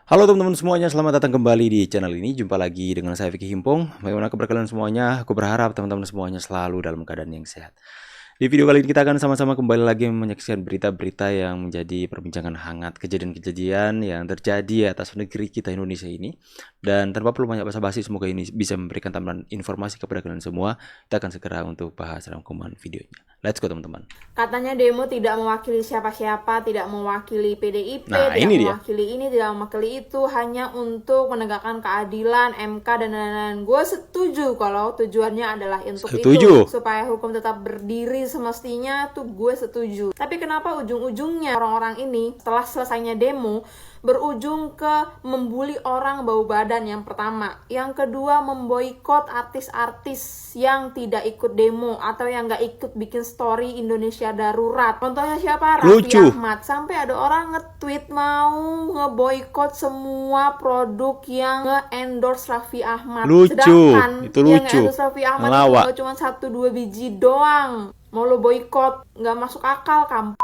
Halo teman-teman semuanya, selamat datang kembali di channel ini. Jumpa lagi dengan saya Vicky Himpong. Bagaimana kabar kalian semuanya? Aku berharap teman-teman semuanya selalu dalam keadaan yang sehat. Di video kali ini kita akan sama-sama kembali lagi menyaksikan berita-berita yang menjadi perbincangan hangat, kejadian-kejadian yang terjadi atas negeri kita Indonesia ini. Dan tanpa perlu banyak basa-basi, semoga ini bisa memberikan tambahan informasi kepada kalian semua. Kita akan segera untuk bahas rangkuman videonya. Let's go teman-teman. Katanya demo tidak mewakili siapa-siapa, tidak mewakili PDIP, Nah, tidak ini dia. mewakili ini, tidak mewakili itu, hanya untuk menegakkan keadilan, MK dan lain-lain. Gue setuju kalau tujuannya adalah untuk Setuju. itu, supaya hukum tetap berdiri semestinya tuh gue setuju. Tapi kenapa ujung-ujungnya orang-orang ini setelah selesainya demo berujung ke membuli orang bau badan yang pertama, yang kedua memboikot artis-artis yang tidak ikut demo atau yang nggak ikut bikin story Indonesia darurat. Contohnya siapa? Raffi Ahmad. Sampai ada orang nge-tweet mau ngeboikot semua produk yang nge-endorse Raffi Ahmad. Lucu. Sedangkan Itu lucu. yang nge-endorse Raffi Ahmad Ngelawak. itu cuma 1-2 biji doang. Mau lo boikot, nggak masuk akal kamu.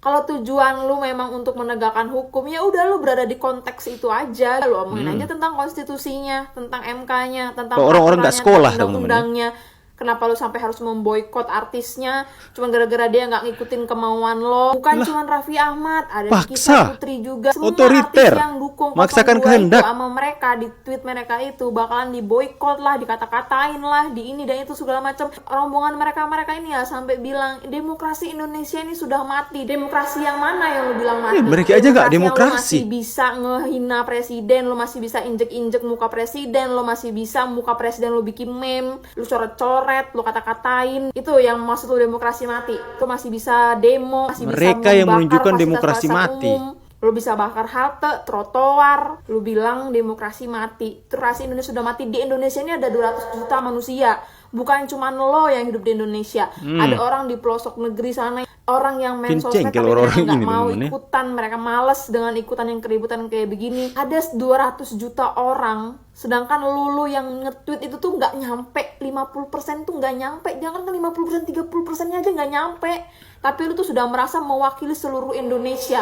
Kalau tujuan lu memang untuk menegakkan hukum, ya udah lu berada di konteks itu aja. Lu omongin aja tentang konstitusinya, tentang MK-nya, tentang Orang-orang nggak sekolah, tentang teman-teman, undang-undangnya. Kenapa lu sampai harus memboikot artisnya cuma gara-gara dia nggak ngikutin kemauan lo? Bukan cuma Raffi Ahmad, ada Paksa. Nikita Putri juga. Semua Otoriter. artis yang dukung Maksakan 02 kehendak. itu sama mereka di tweet mereka itu bakalan diboikot lah, dikata-katain lah, di ini dan itu segala macam. Rombongan mereka ini ya sampai bilang demokrasi Indonesia ini sudah mati. Demokrasi yang mana yang lu bilang mati? Mereka aja nggak yang demokrasi. lu masih bisa ngehina presiden, lu masih bisa injek-injek muka presiden, lu masih bisa muka presiden lu bikin meme, lu coret-coret, lu kata-katain. Itu yang maksud lu demokrasi mati. Lu masih bisa demo, masih Mereka bisa yang menunjukkan membakar demokrasi fasilitas mati. umum. Lu bisa bakar halte, trotoar, lu bilang demokrasi mati. Demokrasi Indonesia sudah mati. Di Indonesia ini ada 200 juta manusia. Bukan cuma lo yang hidup di Indonesia. Ada orang di pelosok negeri sana, orang yang main sosmed tapi mereka nggak mau ikutan. Mereka males dengan ikutan yang keributan kayak begini. Ada 200 juta orang, sedangkan lu yang nge-tweet itu tuh nggak nyampe 50% tuh nggak nyampe. Jangan kan 50%, 30%-nya aja nggak nyampe. Tapi lu tuh sudah merasa mewakili seluruh Indonesia.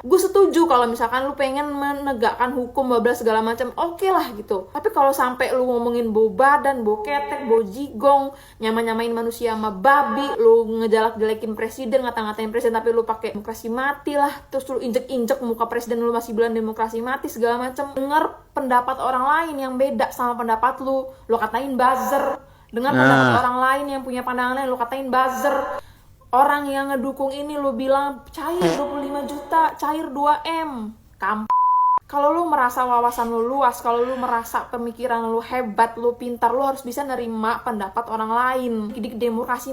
Gue setuju kalau misalkan lu pengen menegakkan hukum bablas segala macam, oke lah gitu. Tapi kalau sampai lu ngomongin bau badan, bau ketek, bau jigong, nyamain manusia sama babi, lu ngejalak-jelekin presiden, ngata-ngatain presiden tapi lu pakai demokrasi mati lah, terus lu injek-injek muka presiden lu masih bilang demokrasi mati segala macam. Dengar pendapat orang lain yang beda sama pendapat lu katain buzzer. Dengar pendapat orang lain yang punya pandangan lain, lu katain buzzer. Orang yang ngedukung ini lu bilang cair 25 juta, cair 2M. Kalau lu merasa wawasan lu luas, kalau lu merasa pemikiran lu hebat, lu pintar, lu harus bisa nerima pendapat orang lain. Dikit-dikit demokrasi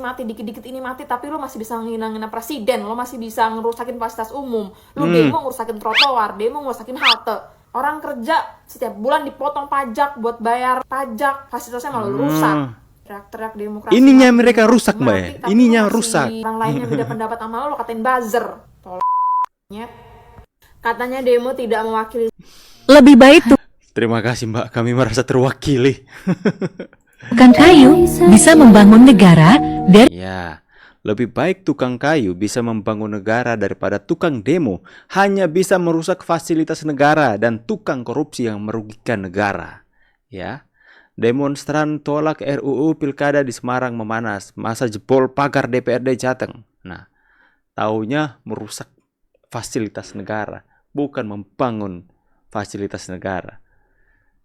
mati, dikit-dikit ini mati, tapi lu masih bisa ngina-ngina presiden, lu masih bisa ngerusakin fasilitas umum. Lu demo ngerusakin trotoar, demo ngerusakin halte. Orang kerja setiap bulan dipotong pajak buat bayar pajak, fasilitasnya malah lu rusak. Teriak-teriak demokrasi. Ininya mereka rusak, Mbak. Ininya rusak. Orang lain yang beda pendapat sama lo katain buzzer. Katanya demo tidak mewakili. Lebih baik Terima kasih, Mbak. Kami merasa terwakili. tukang kayu bisa membangun negara dari Ya, lebih baik tukang kayu bisa membangun negara daripada tukang demo hanya bisa merusak fasilitas negara dan tukang korupsi yang merugikan negara. Ya. Demonstran tolak RUU Pilkada di Semarang memanas, masa jebol pagar DPRD Jateng. Nah, taunya merusak fasilitas negara, bukan membangun fasilitas negara.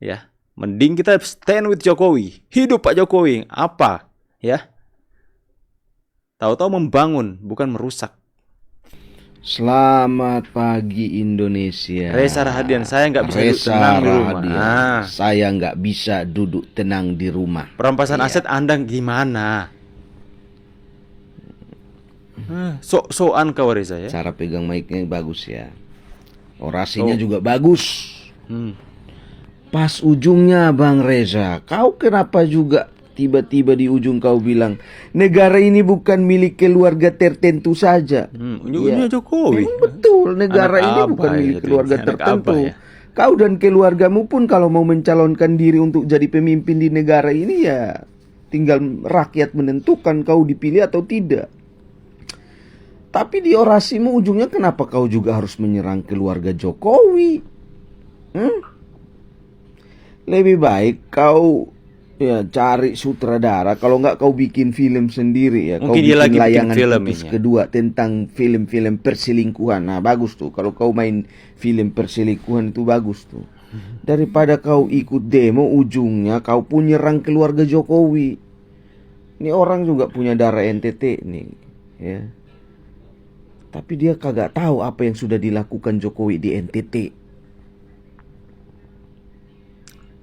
Ya, mending kita stand with Jokowi. Hidup Pak Jokowi. Apa? Ya. Tahu-tahu membangun, bukan merusak. Selamat pagi Indonesia. Reza Rahadian, saya nggak bisa duduk tenang di rumah. Saya nggak bisa duduk tenang di rumah. Perampasan aset Anda gimana? Sok-sokan kau Reza ya. Cara pegang mic-nya bagus ya. Orasinya juga bagus. Pas ujungnya Bang Reza, kau kenapa juga tiba-tiba di ujung kau bilang negara ini bukan milik keluarga tertentu saja. Ujungnya Jokowi. Memang betul, negara Anak ini abah bukan milik itu, keluarga anak tertentu. abah ya. Kau dan keluargamu pun kalau mau mencalonkan diri untuk jadi pemimpin di negara ini ya tinggal rakyat menentukan kau dipilih atau tidak. Tapi di orasimu ujungnya kenapa kau juga harus menyerang keluarga Jokowi? Lebih baik kau ya cari sutradara, kalau nggak kau bikin film sendiri ya. Kau Mungkin dia bikin lagi bikin layangan film putus ini ya. kedua tentang film-film perselingkuhan. Nah bagus tuh, kalau kau main film perselingkuhan itu bagus tuh. Daripada kau ikut demo, ujungnya kau pun nyerang keluarga Jokowi. Ini orang juga punya darah NTT nih ya. Tapi dia kagak tahu apa yang sudah dilakukan Jokowi di NTT.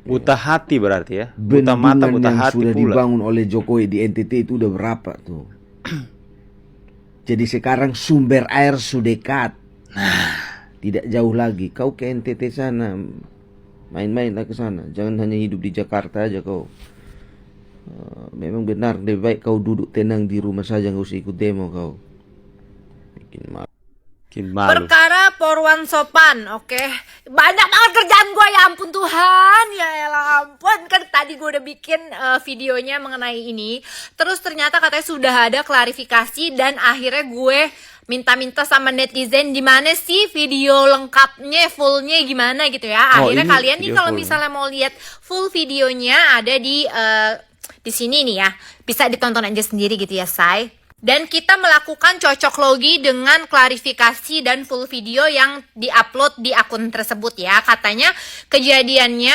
Buta hati berarti ya. Buta mata, Bendungan buta yang hati sudah pula. dibangun oleh Jokowi di NTT itu udah berapa tuh? Jadi sekarang sumber air sudah dekat. Tidak jauh lagi. Kau ke NTT sana, main-mainlah ke sana. Jangan hanya hidup di Jakarta aja kau. Memang benar, lebih baik kau duduk tenang di rumah saja, nggak usah ikut demo kau. Bikin malu. Bikin malu. Perkara Porwan Sopan, oke. Banyak banget kerjaan gue, ya ampun Tuhan. Ya elah ampun, kan tadi gue udah bikin videonya mengenai ini. Terus ternyata katanya sudah ada klarifikasi dan akhirnya gue minta-minta sama netizen di mana sih video lengkapnya, fullnya gimana gitu ya. Oh, Akhirnya ini kalian nih video kalau full. misalnya mau lihat full videonya ada di sini nih ya. Bisa ditonton aja sendiri gitu ya, say. Dan kita melakukan cocok logi dengan klarifikasi dan full video yang diupload di akun tersebut ya. Katanya kejadiannya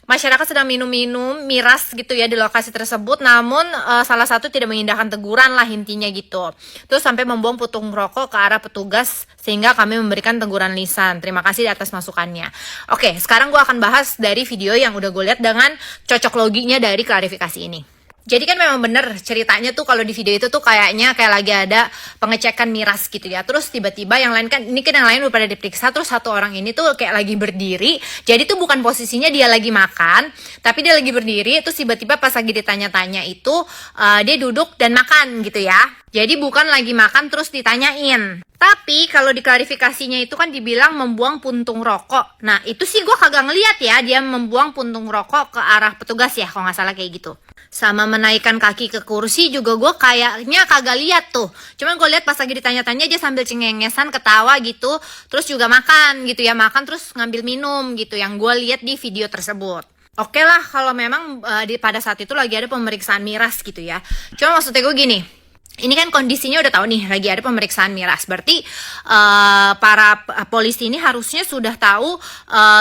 masyarakat sedang minum-minum miras gitu ya di lokasi tersebut, namun salah satu tidak mengindahkan teguran lah intinya gitu. Terus sampai membuang putung rokok ke arah petugas sehingga kami memberikan teguran lisan. Terima kasih di atas masukannya. Oke, sekarang gue akan bahas dari video yang udah gue lihat dengan cocok loginya dari klarifikasi ini. Jadi kan memang bener ceritanya tuh kalau di video itu tuh kayaknya kayak lagi ada pengecekan miras gitu ya. Terus tiba-tiba yang lain kan, ini kan yang lain udah pada diperiksa, terus satu orang ini tuh kayak lagi berdiri. Jadi tuh bukan posisinya dia lagi makan, tapi dia lagi berdiri. Terus tiba-tiba pas lagi ditanya-tanya itu dia duduk dan makan gitu ya. Jadi bukan lagi makan terus ditanyain. Tapi kalau di klarifikasinya itu kan dibilang membuang puntung rokok. Nah itu sih gue kagak ngeliat ya dia membuang puntung rokok ke arah petugas ya, kalau nggak salah kayak gitu. Sama menaikkan kaki ke kursi juga gue kayaknya kagak lihat tuh. Cuman gue lihat pas lagi ditanya-tanya dia sambil cengengesan ketawa gitu. Terus juga makan gitu ya, makan terus ngambil minum gitu yang gue lihat di video tersebut. Oke lah kalau memang pada saat itu lagi ada pemeriksaan miras gitu ya. Cuma maksudnya gue gini. Ini kan kondisinya udah tahu nih lagi ada pemeriksaan miras. Berarti para polisi ini harusnya sudah tahu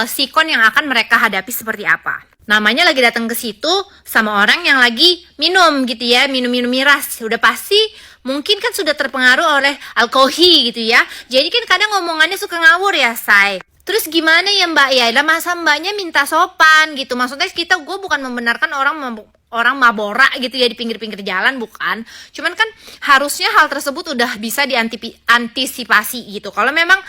sikon yang akan mereka hadapi seperti apa. Namanya lagi datang ke situ sama orang yang lagi minum gitu ya, minum-minum miras. Udah pasti mungkin kan sudah terpengaruh oleh alkohol gitu ya. Jadi kan kadang ngomongannya suka ngawur ya, say. Terus gimana ya mbak? Ya masa mbaknya minta sopan gitu. Maksudnya gue bukan membenarkan orang mabora gitu ya di pinggir-pinggir jalan, bukan. Cuman kan harusnya hal tersebut udah bisa diantisipasi gitu. Kalau memang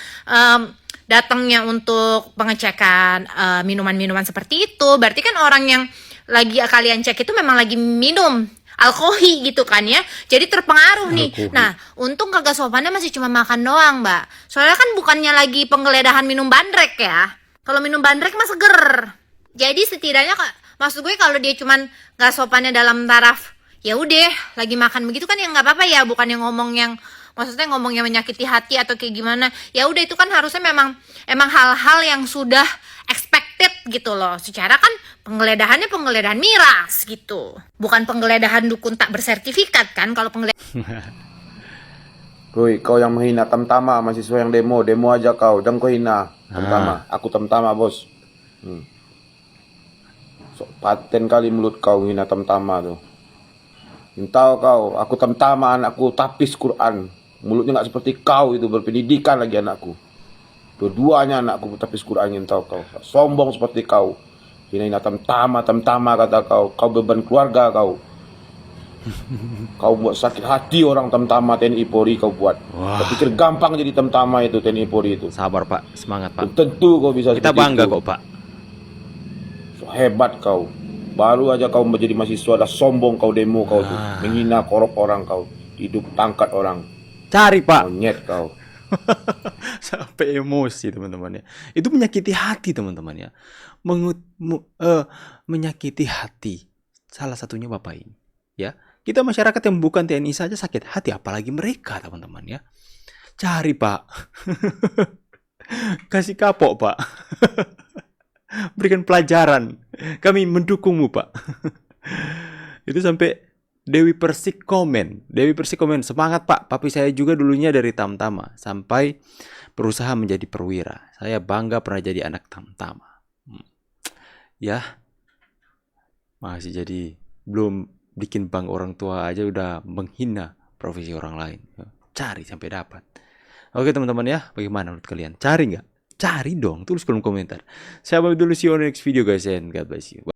datangnya untuk pengecekan minuman-minuman seperti itu, berarti kan orang yang lagi kalian cek itu memang lagi minum alkohol gitu kan ya, jadi terpengaruh nih. Nah untung kagak sopannya masih cuma makan doang mbak, soalnya kan bukannya lagi penggeledahan minum bandrek ya. Kalau minum bandrek mah seger. Jadi setidaknya maksud gue kalau dia cuman nggak sopannya dalam taraf ya udah lagi makan begitu kan ya nggak apa-apa ya, bukan yang ngomong yang maksudnya ngomong yang menyakiti hati atau kayak gimana. Ya udah itu kan harusnya emang hal-hal yang sudah expected gitu loh. Secara kan penggeledahannya penggeledahan miras gitu. Bukan penggeledahan dukun tak bersertifikat kan kalau penggeledahan. Woi, kau yang menghina Tamtama, mahasiswa yang demo aja kau, jangan kau hina Tamtama. Aku Tamtama, bos. So, paten kali mulut kau hina Tamtama tuh. Entah kau, aku Tamtama, anakku tapis Quran. Mulutnya nggak seperti kau itu, berpendidikan lagi anakku. Dua-duanya anakku tapis Quran, entah kau. Sombong seperti kau. Hina Tamtama kata kau. Kau beban keluarga kau. Kau buat sakit hati orang Tamtama TNI Polri kau buat. Kau pikir gampang jadi Tamtama itu TNI Polri itu. Sabar pak, semangat pak. Belum tentu kau bisa. Kita bangga kok pak. So, hebat kau. Baru aja kau menjadi mahasiswa dah sombong kau demo kau tuh. Menghina korok orang kau. Hidup pangkat orang. Cari pak. Monyet kau. Sampai emosi teman-teman ya. Itu menyakiti hati teman-teman ya. Menyakiti hati. Salah satunya bapak ini. Ya. Kita masyarakat yang bukan TNI saja sakit hati. Apalagi mereka teman-teman ya. Cari pak. Kasih kapok pak. Berikan pelajaran. Kami mendukungmu, Pak. Itu sampai Dewi Persik komen. Dewi Persik komen, semangat Pak. Papi saya juga dulunya dari Tamtama. Sampai berusaha menjadi perwira. Saya bangga pernah jadi anak Tamtama. Ya. Masih jadi belum bikin bang orang tua aja udah menghina profesi orang lain. Cari sampai dapat. Oke teman-teman ya, bagaimana menurut kalian? Cari nggak? Cari dong, tulis kolom komentar. Saya balik dulu, see you on the next video guys, and God bless you.